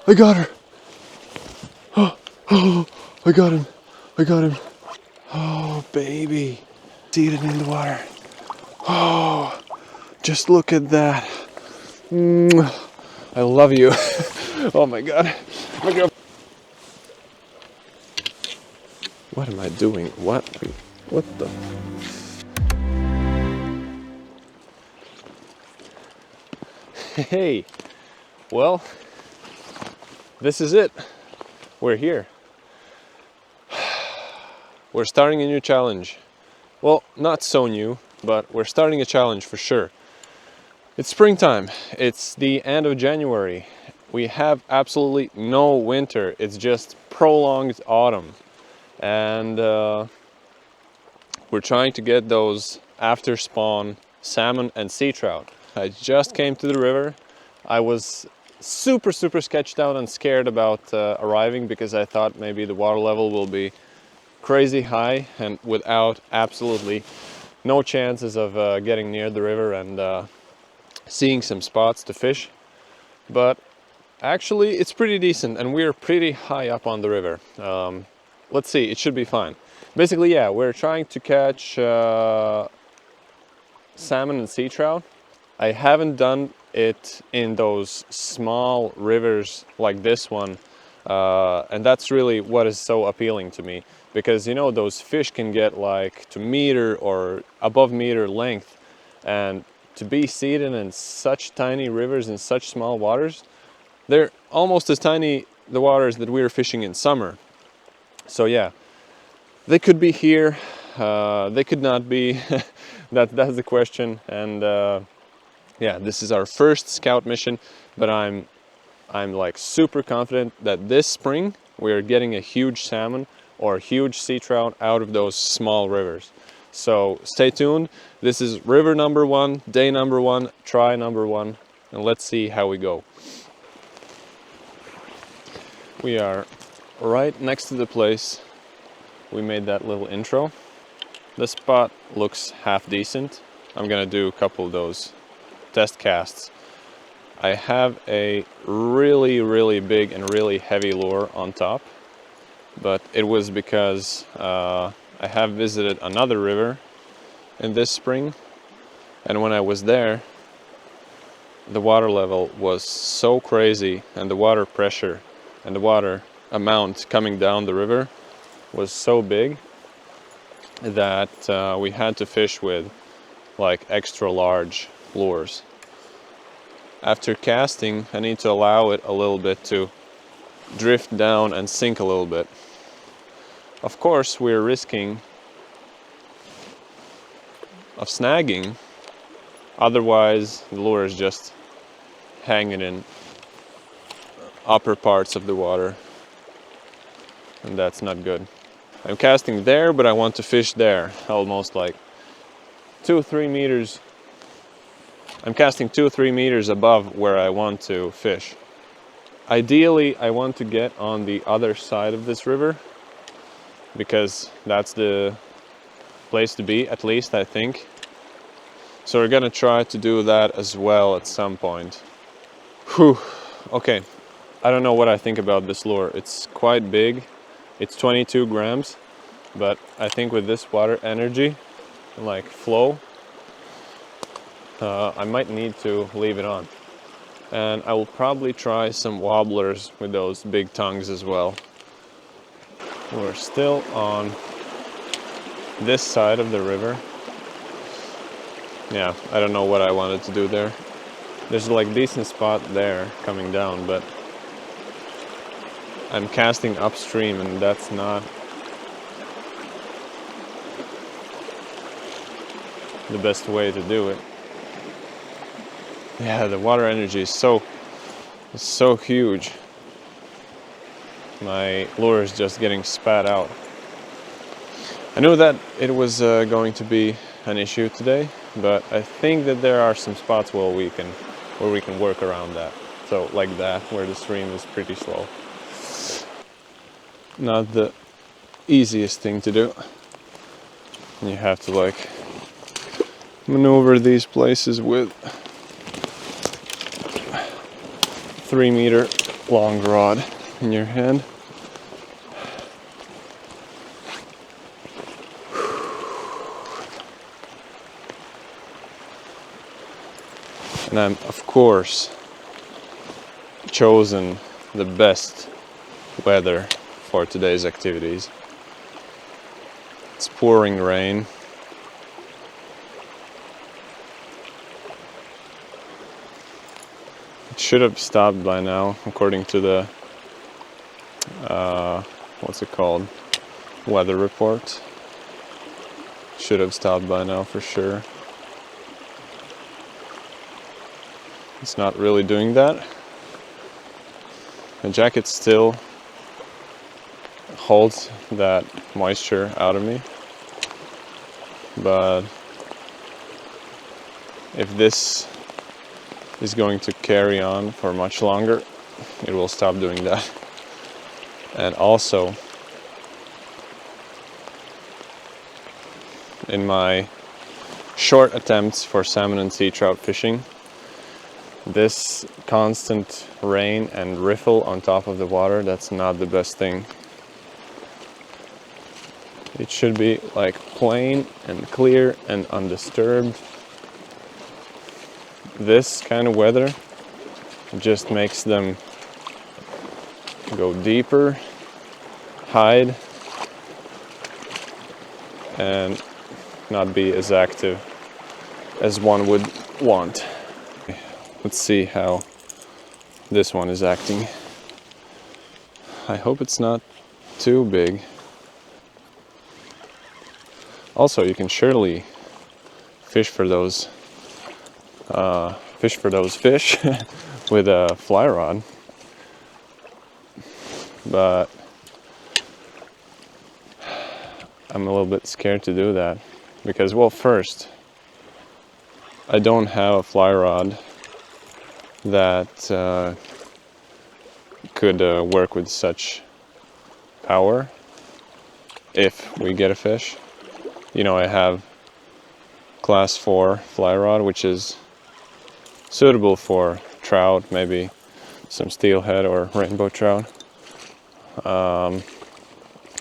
I got her. Oh, I got him. I got him. Oh, baby. Seated in the water. Oh, just look at that. I love you. Oh my God. What am I doing? What the? Hey, well, this is it. We're here. We're starting a new challenge. Well, not so new, but we're starting a challenge for sure. It's springtime. It's the end of January. We have absolutely no winter. It's just prolonged autumn. And we're trying to get those after spawn salmon and sea trout. I just came to the river. I was super sketched out and scared about arriving because I thought maybe the water level will be crazy high and without absolutely no chances of getting near the river and seeing some spots to fish. But actually it's pretty decent and we're pretty high up on the river. Let's see, it should be fine. Basically, yeah, we're trying to catch salmon and sea trout. I haven't done it in those small rivers like this one, and that's really what is so appealing to me, because you know those fish can get like to meter or above meter length, and to be seated in such tiny rivers in such small waters, they're almost as tiny the waters that we were fishing in summer. So yeah, they could be here, they could not be. That's the question. And yeah, this is our first scout mission, but I'm like super confident that this spring we're getting a huge salmon or huge sea trout out of those small rivers. So stay tuned. This is river number 1, day number 1, try number 1, and let's see how we go. We are right next to the place we made that little intro. The spot looks half decent. I'm gonna do a couple of those test casts. I have a really big and really heavy lure on top, but it was because I have visited another river in this spring, and when I was there the water level was so crazy and the water pressure and the water amount coming down the river was so big that we had to fish with like extra large lures. After casting, I need to allow it a little bit to drift down and sink a little bit. Of course, we're risking of snagging, otherwise the lure is just hanging in upper parts of the water, and that's not good. I'm casting there, but I want to fish there, almost like 2-3 meters. I'm casting 2-3 meters above where I want to fish. Ideally, I want to get on the other side of this river, because that's the place to be, at least I think. So we're gonna try to do that as well at some point. Whew. Okay, I don't know what I think about this lure. It's quite big. It's 22 grams, but I think with this water energy, like flow, I might need to leave it on. And I will probably try some wobblers with those big tongues as well. We're still on this side of the river. Yeah, I don't know what I wanted to do there. There's like decent spot there coming down, but I'm casting upstream and that's not the best way to do it. Yeah, the water energy is so huge. My lure is just getting spat out. I knew that it was going to be an issue today, but I think that there are some spots where we can work around that. So like that, where the stream is pretty slow. Not the easiest thing to do. You have to like maneuver these places with 3 meter long rod in your hand. And I'm, of course, chosen the best weather for today's activities. It's pouring rain. It should have stopped by now, according to the what's it called? Weather report. Should have stopped by now for sure. It's not really doing that. The jacket still holds that moisture out of me, but if this is going to carry on for much longer, it will stop doing that. And also, in my short attempts for salmon and sea trout fishing, this constant rain and riffle on top of the water, that's not the best thing. It should be like plain and clear and undisturbed. This kind of weather just makes them go deeper, hide, and not be as active as one would want. Let's see how this one is acting. I hope it's not too big. Also, you can surely fish for those fish with a fly rod, but I'm a little bit scared to do that because, well, first, I don't have a fly rod that could work with such power if we get a fish. You know, I have class 4 fly rod, which is suitable for trout, maybe some steelhead or rainbow trout,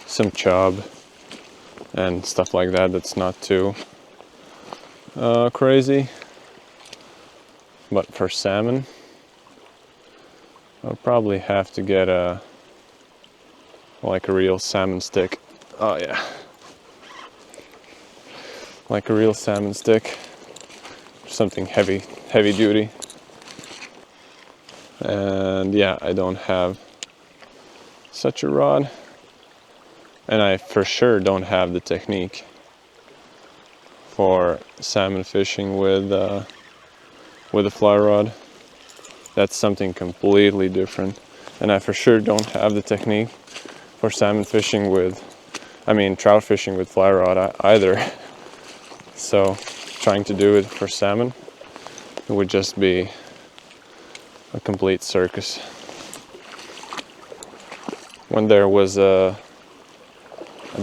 some chub and stuff like that. That's not too crazy. But for salmon, I'll probably have to get a real salmon stick. Oh yeah, like a real salmon stick, something heavy duty. And yeah, I don't have such a rod, and I for sure don't have the technique for salmon fishing with a fly rod. That's something completely different, and I for sure don't have the technique for salmon fishing trout fishing with fly rod either. So trying to do it for salmon, it would just be a complete circus. When there was a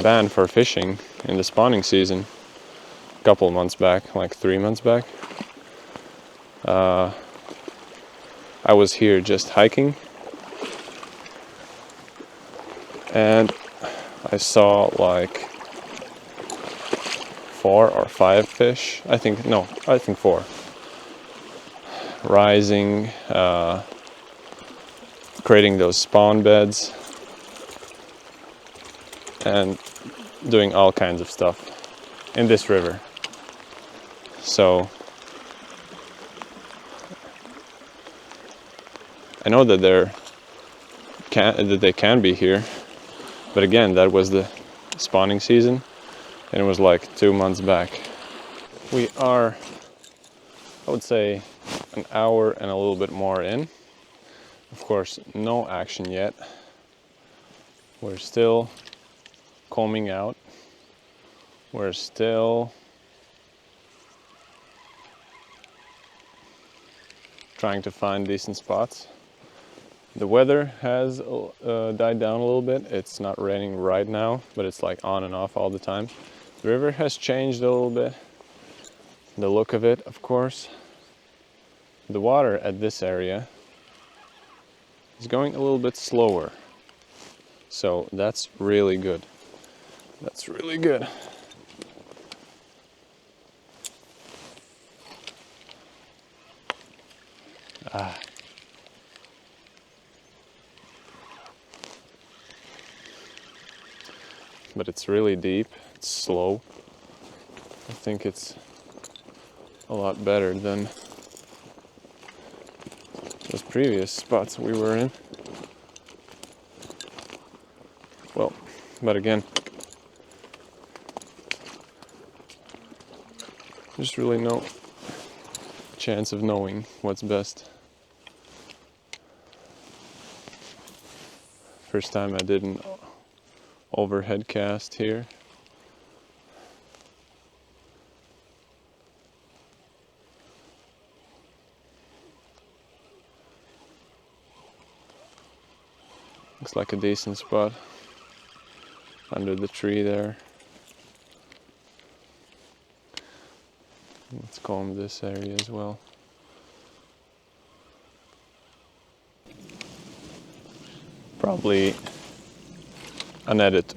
ban for fishing in the spawning season a couple of months back, like 3 months back, I was here just hiking, and I saw like 4 or 5 fish, I think 4, rising, creating those spawn beds, and doing all kinds of stuff in this river. So I know that they can be here, but again, that was the spawning season, and it was like 2 months back. We are, I would say, an hour and a little bit more in. Of course, no action yet. We're still combing out. We're still trying to find decent spots. The weather has died down a little bit. It's not raining right now, but it's like on and off all the time. The river has changed a little bit. The look of it, of course. The water at this area He's going a little bit slower. So that's really good. That's really good. Ah. But it's really deep, it's slow. I think it's a lot better than those previous spots we were in. Well, but again, there's really no chance of knowing what's best. First time I did an overhead cast here. Looks like a decent spot under the tree there. Let's comb this area as well. Probably an edit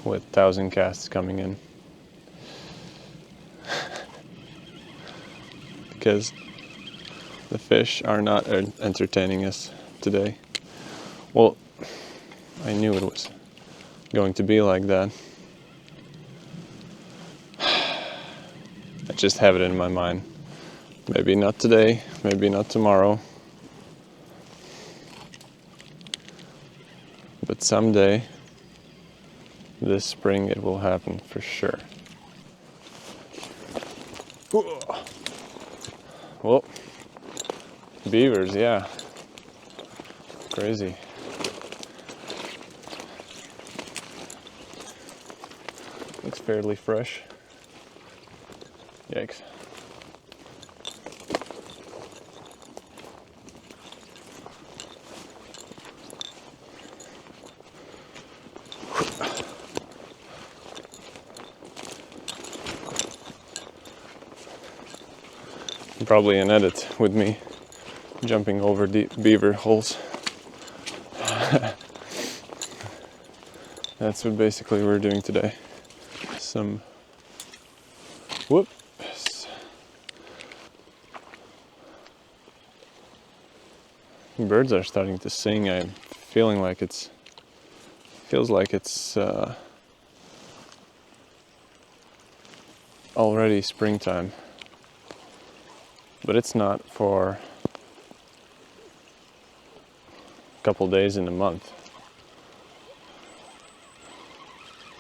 with 1,000 casts coming in. Because the fish are not entertaining us today. Well, I knew it was going to be like that. I just have it in my mind. Maybe not today, maybe not tomorrow. But someday, this spring, it will happen for sure. Well, beavers, yeah. Crazy. Looks fairly fresh. Yikes. Probably an edit with me jumping over deep beaver holes. That's what basically we're doing today. Some whoops. Birds are starting to sing. I'm feeling like feels like it's already springtime. But it's not for a couple days in a month.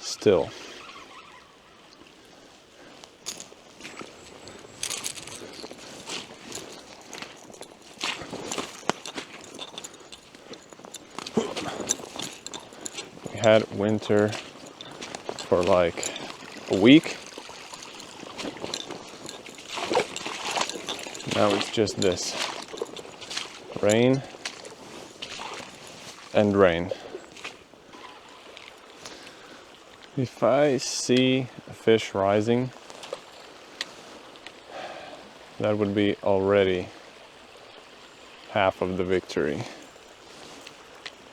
Still. We had winter for like a week. Now it's just this. Rain and rain. If I see a fish rising, that would be already half of the victory.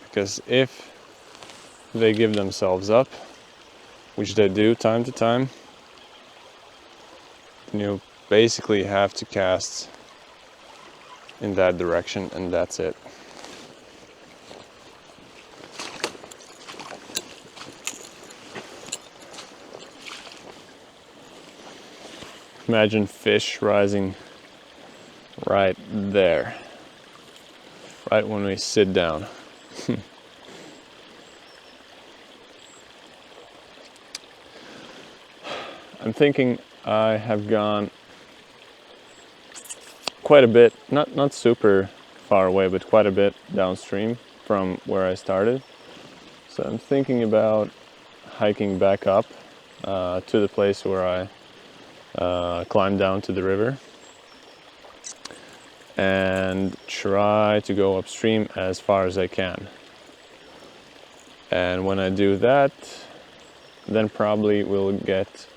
Because if they give themselves up, which they do time to time, then you basically have to cast in that direction and that's it. Imagine fish rising right there, right when we sit down. I'm thinking I have gone quite a bit, not super far away, but quite a bit downstream from where I started. So I'm thinking about hiking back up to the place where I climbed down to the river and try to go upstream as far as I can. And when I do that, then probably we'll get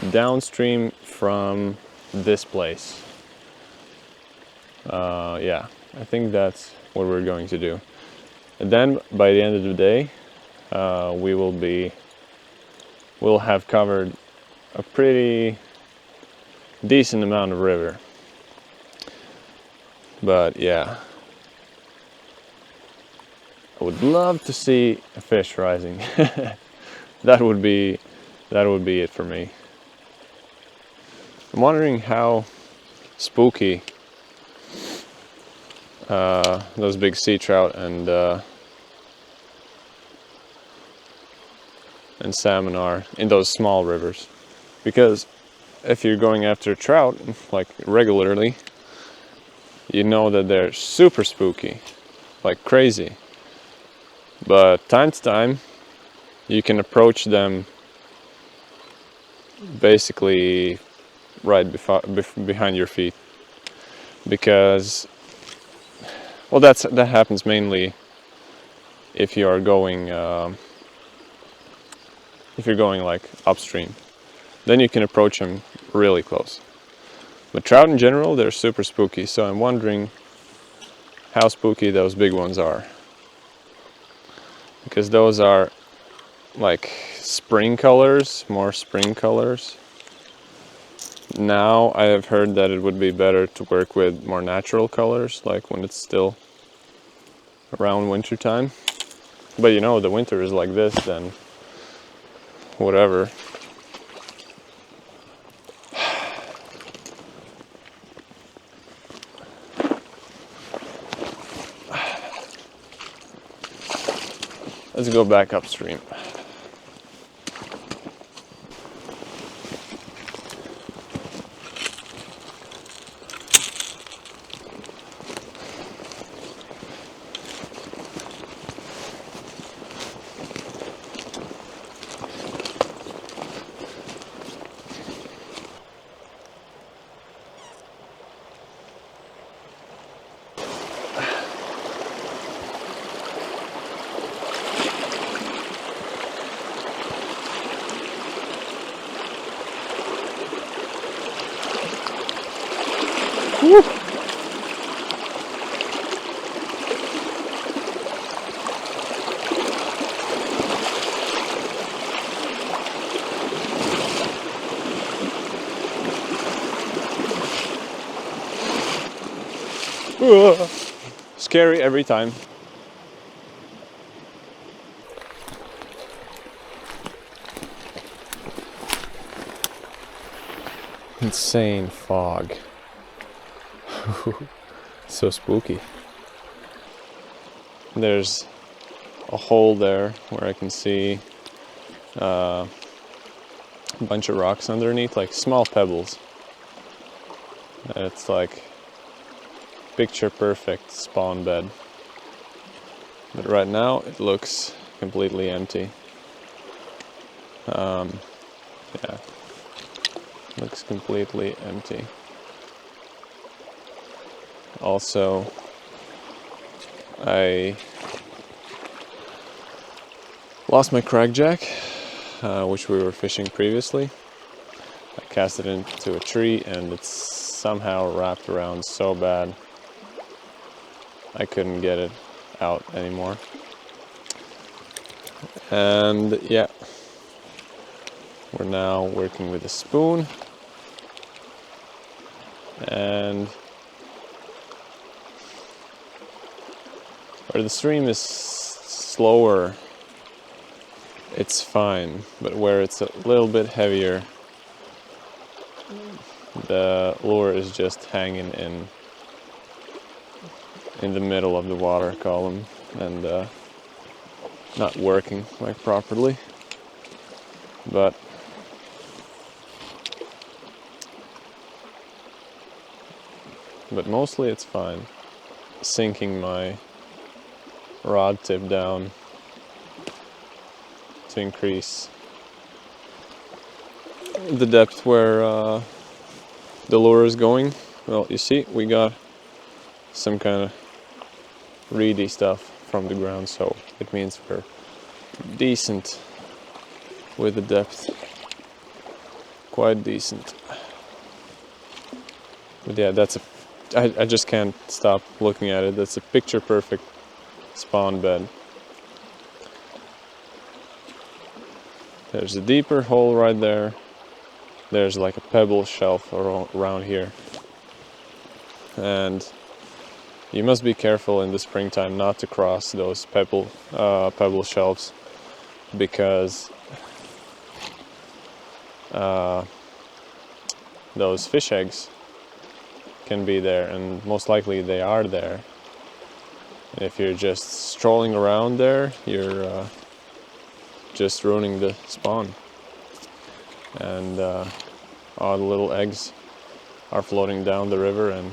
downstream from this place. Yeah, I think that's what we're going to do. And then by the end of the day, we'll have covered a pretty decent amount of river. But yeah, I would love to see a fish rising. that would be it for me. I'm wondering how spooky those big sea trout and salmon are in those small rivers, because if you're going after trout like regularly, you know that they're super spooky, like crazy. But time to time, you can approach them basically right behind your feet, because, well, that happens mainly if you are going if you're going like upstream. Then you can approach them really close. But trout in general, they're super spooky, so I'm wondering how spooky those big ones are, because those are like spring colors, more spring colors. Now I have heard that it would be better to work with more natural colors, like when it's still around winter time. But you know, the winter is like this, then whatever. Let's go back upstream. Woo. Scary every time. Insane fog. So spooky. There's a hole there where I can see a bunch of rocks underneath, like small pebbles. And it's like picture perfect spawn bed. But right now it looks completely empty. Yeah, looks completely empty. Also, I lost my crackjack, which we were fishing previously. I cast it into a tree and it's somehow wrapped around so bad I couldn't get it out anymore. And yeah, we're now working with a spoon, and where the stream is slower, it's fine, but where it's a little bit heavier, the lure is just hanging in the middle of the water column and not working like properly. But mostly it's fine. Sinking my rod tip down to increase the depth where the lure is going. Well, you see, we got some kind of reedy stuff from the ground, so it means we're decent with the depth. Quite decent. But yeah, I just can't stop looking at it. That's a picture perfect spawn bed. There's a deeper hole right there. There's like a pebble shelf around here. And you must be careful in the springtime not to cross those pebble shelves, because those fish eggs can be there, and most likely they are there. And if you're just strolling around there, you're just ruining the spawn. And all the little eggs are floating down the river and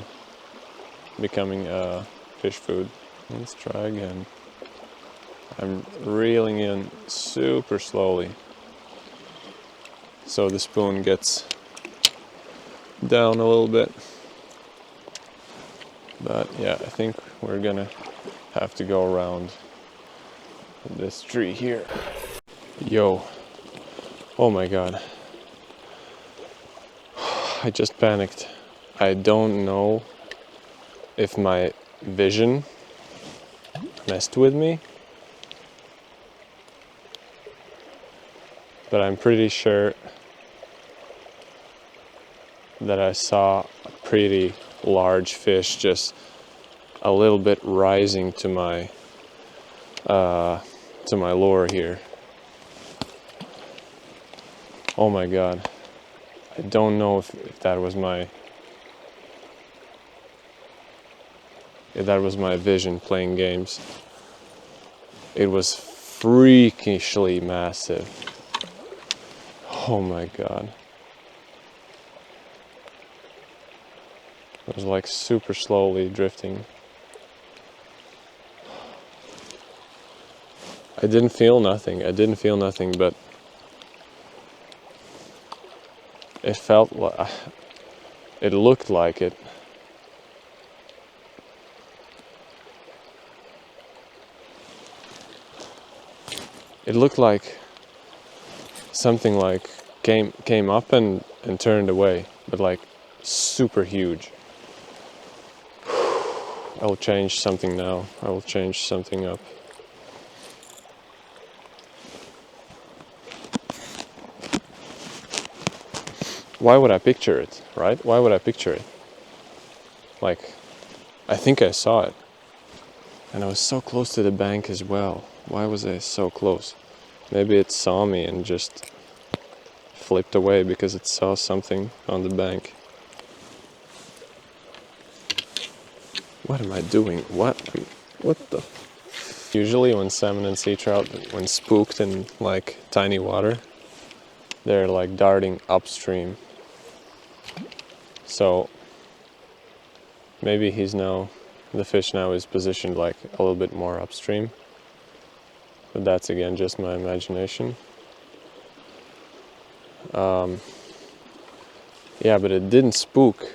becoming fish food. Let's try again. I'm reeling in super slowly so the spoon gets down a little bit. But yeah, I think we're gonna have to go around this tree here. Yo, oh my god, I just panicked. I don't know if my vision messed with me, but I'm pretty sure that I saw a pretty large fish just a little bit rising to my lure here. Oh my god, I don't know if that was my vision playing games. It was freakishly massive. Oh my god. It was like super slowly drifting. I didn't feel nothing, but it felt like, it looked like it. It looked like something like came up and turned away, but like super huge. I will change something now. I will change something up. Why would I picture it, right? Why would I picture it? Like, I think I saw it. And I was so close to the bank as well. Why was I so close? Maybe it saw me and just flipped away because it saw something on the bank. What am I doing? What the? Usually when salmon and sea trout, when spooked in like tiny water, they're like darting upstream. So maybe the fish now is positioned like a little bit more upstream. But that's again just my imagination. Yeah, but it didn't spook.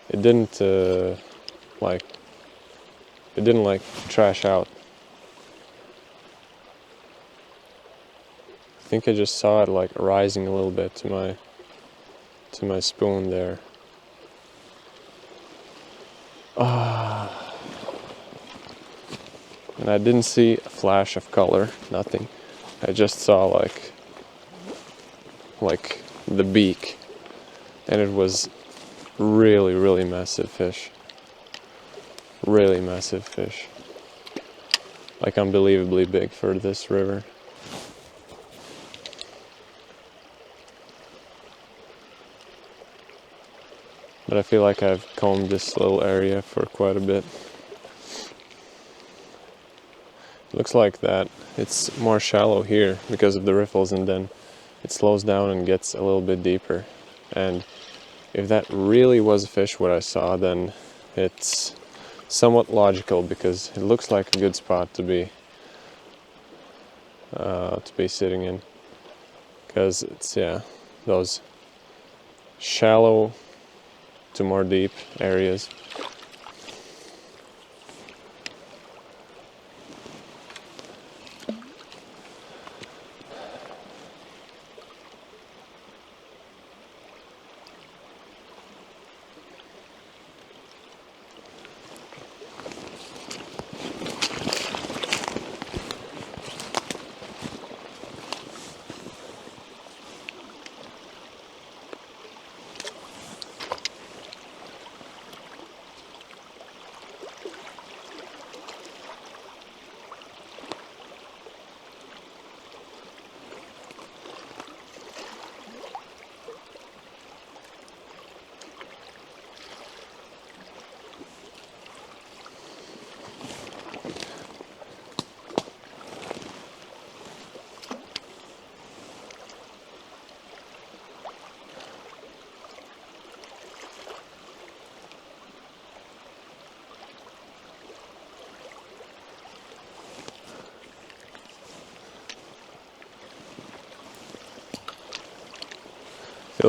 It didn't trash out. I think I just saw it like rising a little bit to my spoon there. And I didn't see a flash of color, nothing. I just saw like the beak, and it was really, really massive fish. Really massive fish. Like unbelievably big for this river. But I feel like I've combed this little area for quite a bit. Looks like that it's more shallow here because of the riffles, and then it slows down and gets a little bit deeper. And if that really was a fish what I saw, then it's somewhat logical because it looks like a good spot to be sitting in, because it's those shallow to more deep areas.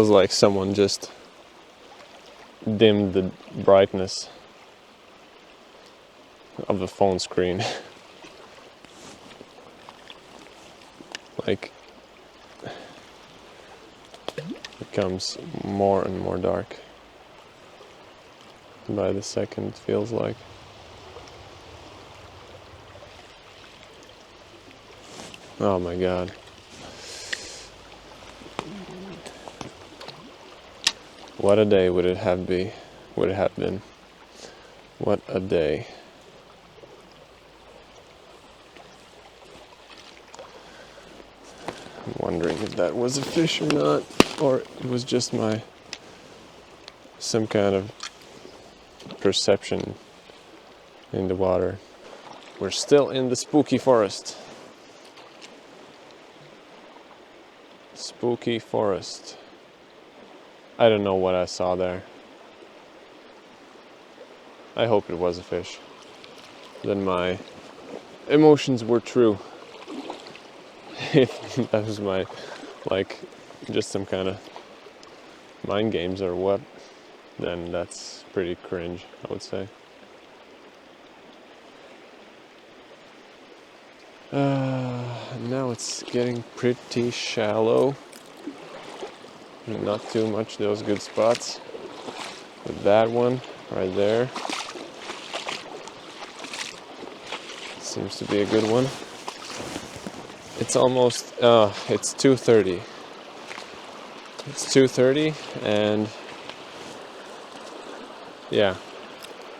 Feels like someone just dimmed the brightness of the phone screen. Like, it becomes more and more dark by the second, feels like. Oh my god. What a day would it have been? What a day. I'm wondering if that was a fish or not, or it was just some kind of perception in the water. We're still in the spooky forest. Spooky forest. I don't know what I saw there. I hope it was a fish. Then my emotions were true. If that was just some kind of mind games or what, then that's pretty cringe, I would say. Now it's getting pretty shallow. Not too much those good spots. But that one right there seems to be a good one. It's almost, it's 2:30. It's 2:30 and yeah,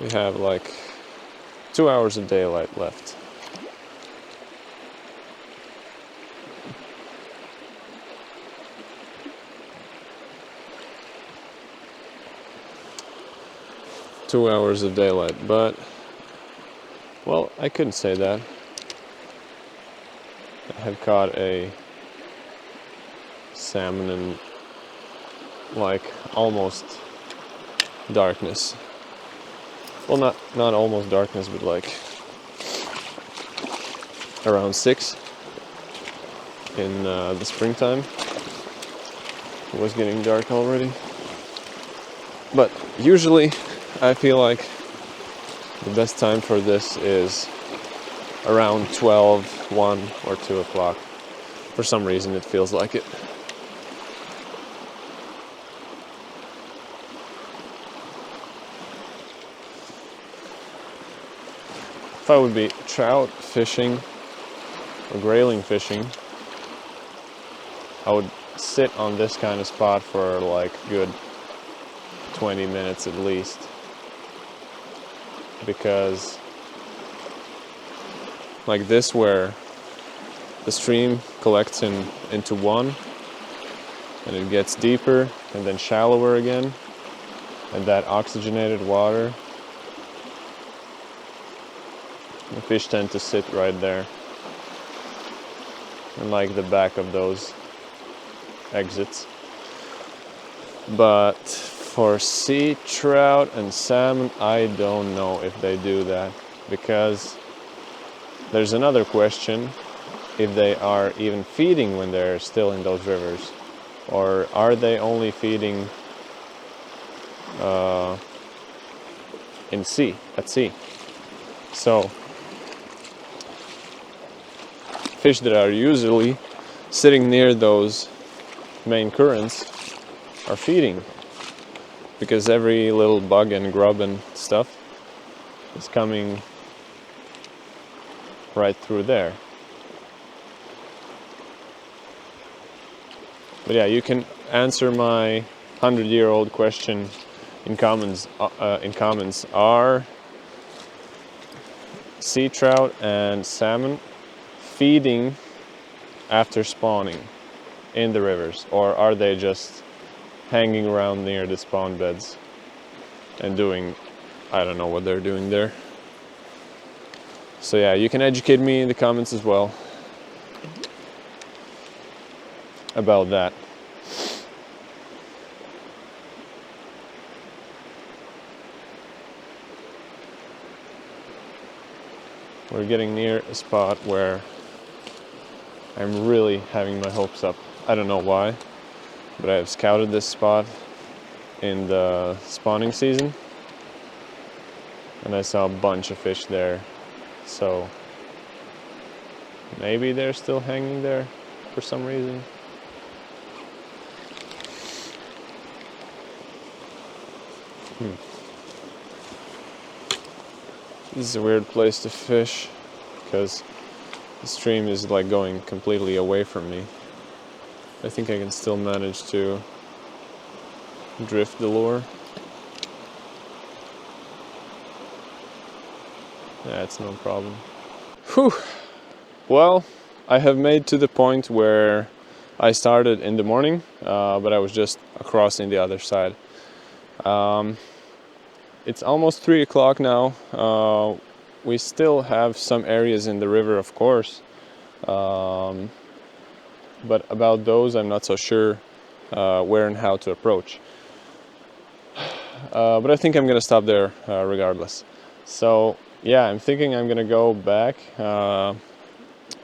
we have like 2 hours of daylight left. But, well, I couldn't say that. I have caught a salmon in like almost darkness. Well, not almost darkness, but like around 6 in the springtime. It was getting dark already. But usually I feel like the best time for this is around 12, 1 or 2 o'clock. For some reason it feels like it. If I would be trout fishing or grayling fishing, I would sit on this kind of spot for like good 20 minutes at least. Because like this, where the stream collects into one and it gets deeper and then shallower again, and that oxygenated water, the fish tend to sit right there and like the back of those exits. But for sea trout and salmon, I don't know if they do that, because there's another question, if they are even feeding when they're still in those rivers, or are they only feeding at sea. So fish that are usually sitting near those main currents are feeding, because every little bug and grub and stuff is coming right through there. But yeah, you can answer my 100-year-old question in comments. Are sea trout and salmon feeding after spawning in the rivers, or are they just hanging around near the spawn beds and doing, I don't know what they're doing there. So yeah, you can educate me in the comments as well about that. We're getting near a spot where I'm really having my hopes up. I don't know why. but I have scouted this spot in the spawning season and I saw a bunch of fish there, so maybe they're still hanging there for some reason. This is a weird place to fish because the stream is like going completely away from me. I think I can still manage to drift the lure. Yeah, it's no problem. Whew. Well, I have made to the point where I started in the morning, but I was just across in the other side. It's almost 3 o'clock now. We still have some areas in the river, of course, but about those I'm not so sure where and how to approach. But I think I'm gonna stop there regardless. So yeah, I'm thinking I'm gonna go back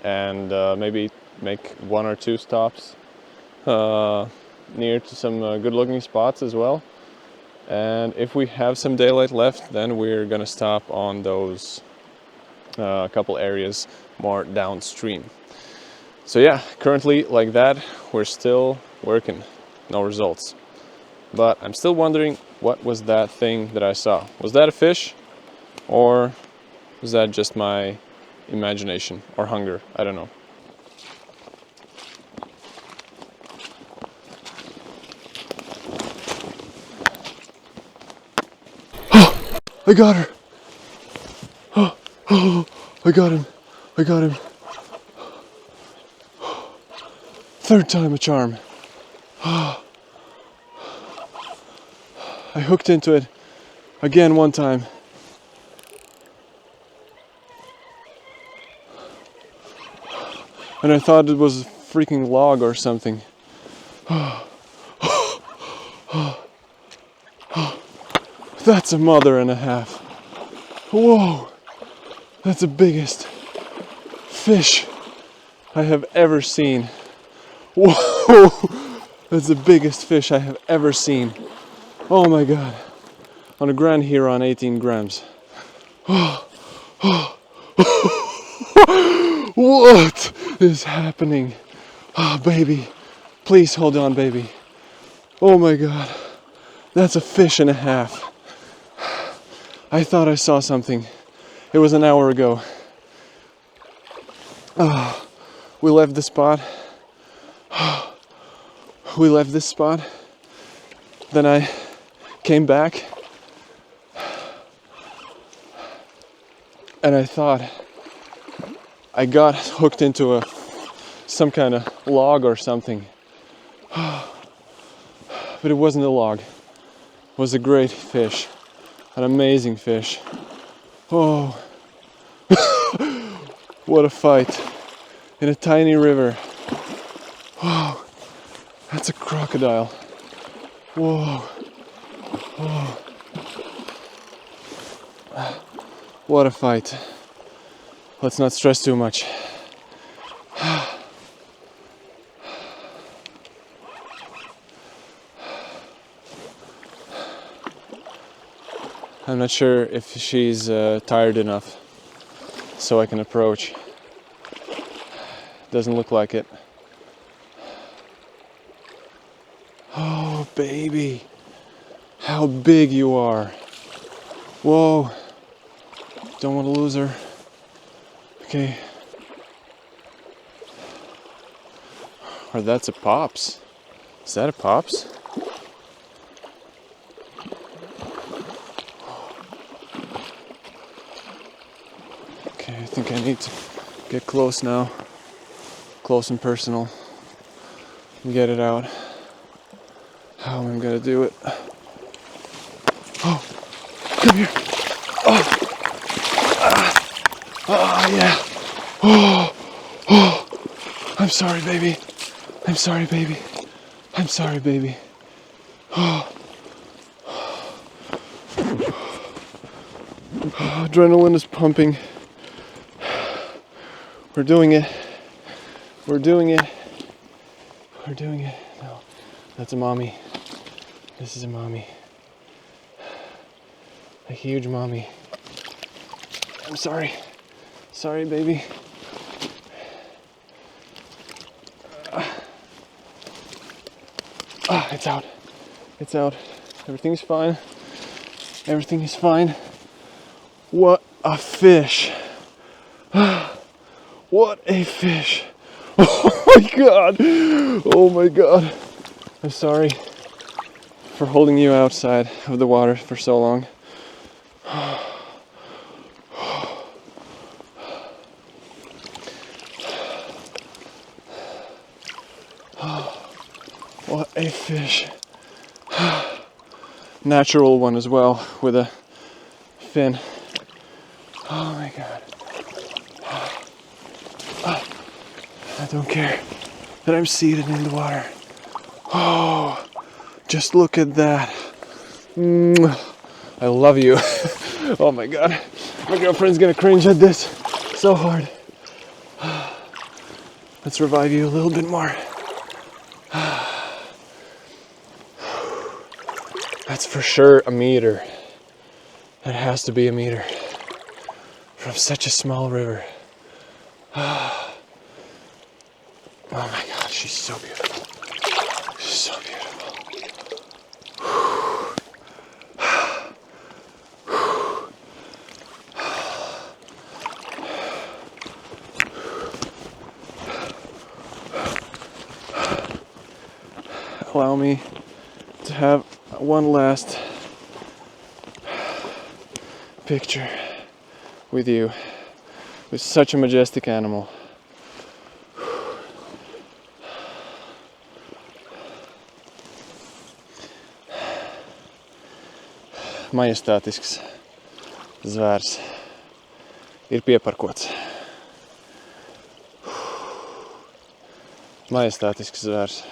and maybe make 1 or 2 stops near to some good looking spots as well. And if we have some daylight left, then we're gonna stop on those couple areas more downstream. So yeah, currently like that, we're still working, no results. But I'm still wondering, what was that thing that I saw? Was that a fish? Or was that just my imagination or hunger? I don't know. I got her! Oh, I got him! I got him! 3rd time a charm. I hooked into it again 1 time. And I thought it was a freaking log or something. That's a mother and a half. Whoa! That's the biggest fish I have ever seen. Whoa! That's the biggest fish I have ever seen. Oh my god. On a Grand Huron, 18 grams. What is happening? Oh, baby. Please hold on, baby. Oh my god. That's a fish and a half. I thought I saw something. It was an hour ago. We left the spot. We left this spot. Then I came back. And I thought I got hooked into some kind of log or something. But it wasn't a log. It was a great fish. An amazing fish. Oh. What a fight. In a tiny river. Whoa. That's a crocodile. Whoa. Whoa. What a fight. Let's not stress too much. I'm not sure if she's tired enough so I can approach. Doesn't look like it. Oh, baby. How big you are. Whoa. Don't want to lose her. Okay. Or that's a pops. Is that a pops? Okay, I think I need to get close now. Close and personal. And get it out. How am I gonna do it? Oh, come here. Oh. Yeah. Oh. I'm sorry, baby. I'm sorry, baby. I'm sorry, baby. Oh. Adrenaline is pumping. We're doing it. We're doing it. We're doing it. No. That's a mommy. This is a mommy. A huge mommy. I'm sorry. Sorry, baby. It's out. It's out. Everything's fine. Everything is fine. What a fish. What a fish. Oh my god. Oh my god. I'm sorry for holding you outside of the water for so long. What a fish. Natural one as well, with a fin. Oh my god. I don't care that I'm seated in the water. Oh, just look at that. I love you. Oh my god. My girlfriend's gonna cringe at this so hard. Let's revive you a little bit more. That's for sure a meter. It has to be a meter. From such a small river. Oh my god, she's so beautiful. She's so beautiful. Allow me to have one last picture with you, with such a majestic animal. Majestātisks zvērs ir pieparkots. Majestātisks zvērs.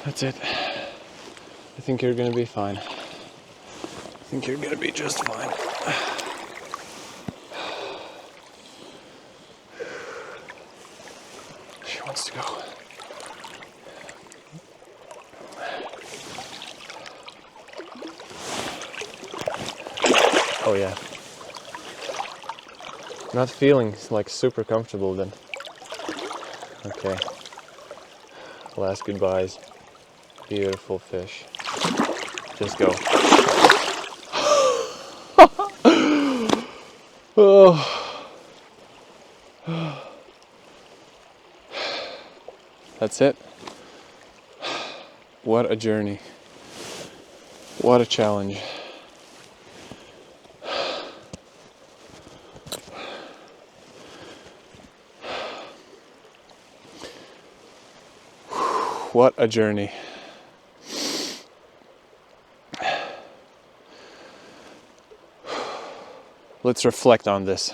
That's it. I think you're gonna be fine. I think you're gonna be just fine. She wants to go. Oh yeah. Not feeling like super comfortable then. Okay. Last goodbyes. Beautiful fish. Just go. Oh. That's it. What a journey. What a challenge. What a journey. Let's reflect on this.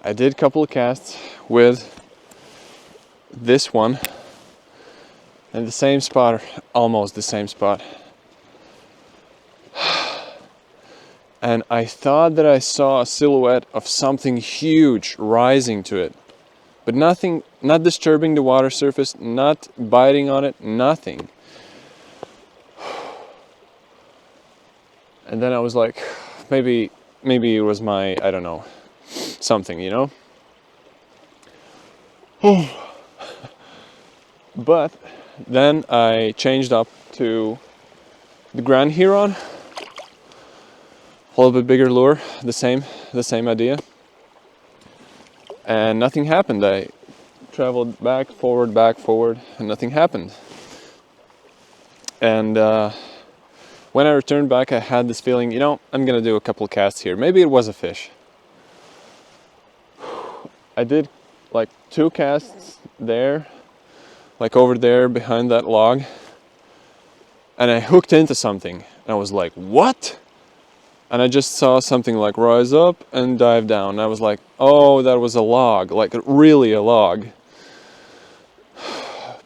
I did a couple of casts with this one in the same spot, almost the same spot. And I thought that I saw a silhouette of something huge rising to it. But nothing, not disturbing the water surface, not biting on it, nothing. And then I was like, maybe it was my, I don't know, something, you know? But then I changed up to the Grand Huron, a little bit bigger lure, the same idea. And nothing happened. I traveled back, forward, and nothing happened. And when I returned back, I had this feeling, you know, I'm gonna do a couple of casts here. Maybe it was a fish. I did like 2 casts there, like over there behind that log, and I hooked into something. And I was like, what? And I just saw something like rise up and dive down. And I was like, oh, that was a log, like really a log.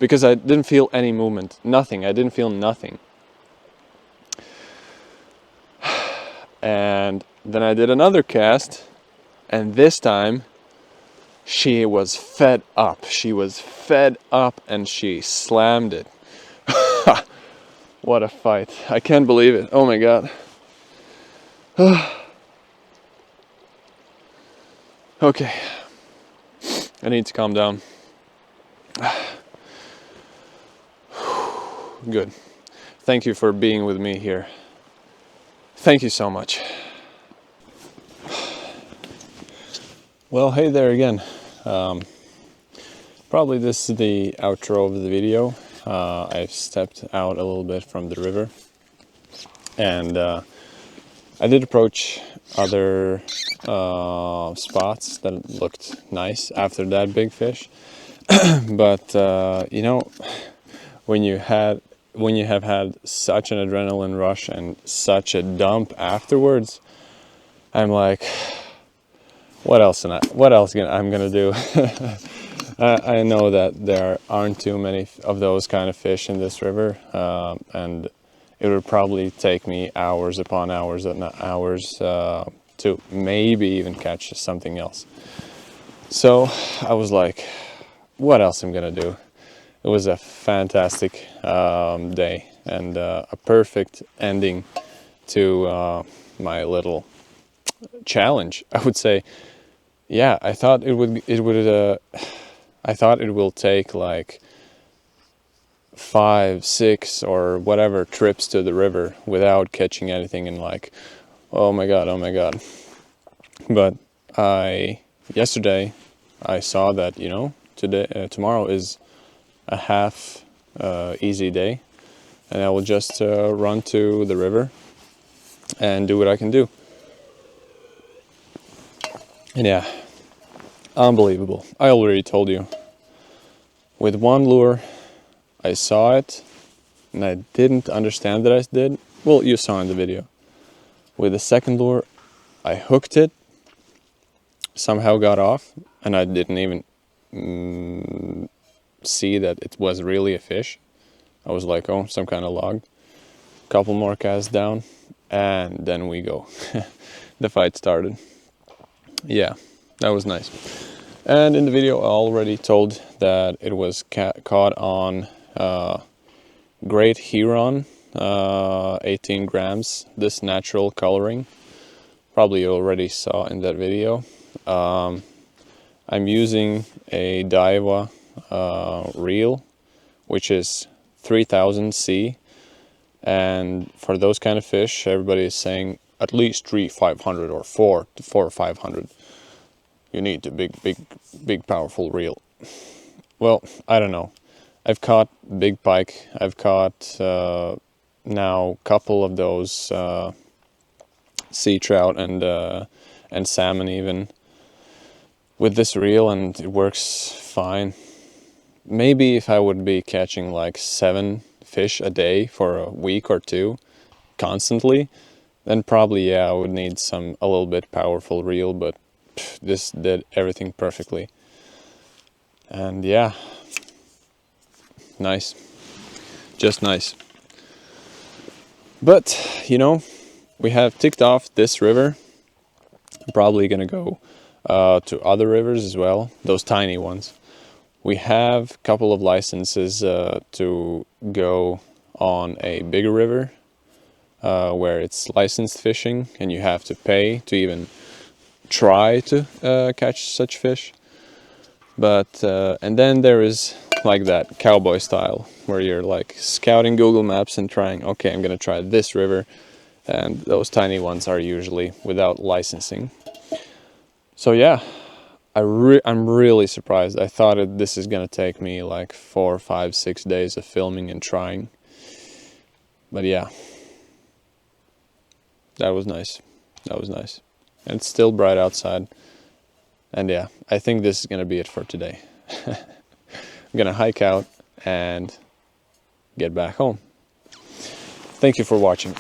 because I didn't feel any movement, nothing. I didn't feel nothing. And then I did another cast, and this time she was fed up. She was fed up and she slammed it. What a fight. I can't believe it. Oh my god. Okay. I need to calm down. Good. Thank you for being with me here. Thank you so much. Well, hey there again. Probably this is the outro of the video. I've stepped out a little bit from the river, and I did approach other spots that looked nice after that big fish. But you know, when you have had such an adrenaline rush and such a dump afterwards, I'm like, what else I'm gonna do? I know that there aren't too many of those kind of fish in this river, and it would probably take me hours upon hours and hours to maybe even catch something else. So I was like, what else I'm gonna do? It was a fantastic day and a perfect ending to my little challenge, I would say. Yeah, I thought I thought it will take like 5, 6 or whatever trips to the river without catching anything, and like, oh my god. But yesterday I saw that, you know, tomorrow is a half easy day, and I will just run to the river and do what I can do. And yeah, unbelievable. I already told you. With one lure, I saw it, and I didn't understand that I did. Well, you saw in the video. With the second lure, I hooked it, somehow got off, and I didn't even see that it was really a fish. I was like, oh, some kind of log. Couple more casts down, and then we go. The fight started. Yeah, that was nice. And in the video I already told that it was caught on Great Heron, 18 grams, this natural coloring. Probably you already saw in that video. I'm using a Daiwa reel, which is 3000 C, and for those kind of fish everybody is saying at least 3,500 or 4 or 500. You need a big powerful reel. Well, I don't know. I've caught big pike. I've caught now a couple of those sea trout and salmon even with this reel, and it works fine. Maybe if I would be catching like 7 fish a day for a week or 2 constantly, then probably, yeah, I would need a little bit powerful reel, but this did everything perfectly. And yeah, nice, just nice. But you know, we have ticked off this river. I'm probably gonna go to other rivers as well, those tiny ones. We have a couple of licenses to go on a bigger river where it's licensed fishing and you have to pay to even try to catch such fish. But and then there is like that cowboy style where you're like scouting Google Maps and trying, okay, I'm gonna try this river, and those tiny ones are usually without licensing. So yeah, I'm really surprised. I thought this is gonna take me like 4, 5, 6 days of filming and trying, but yeah, that was nice. That was nice. And it's still bright outside. And yeah, I think this is gonna be it for today. I'm gonna hike out and get back home. Thank you for watching.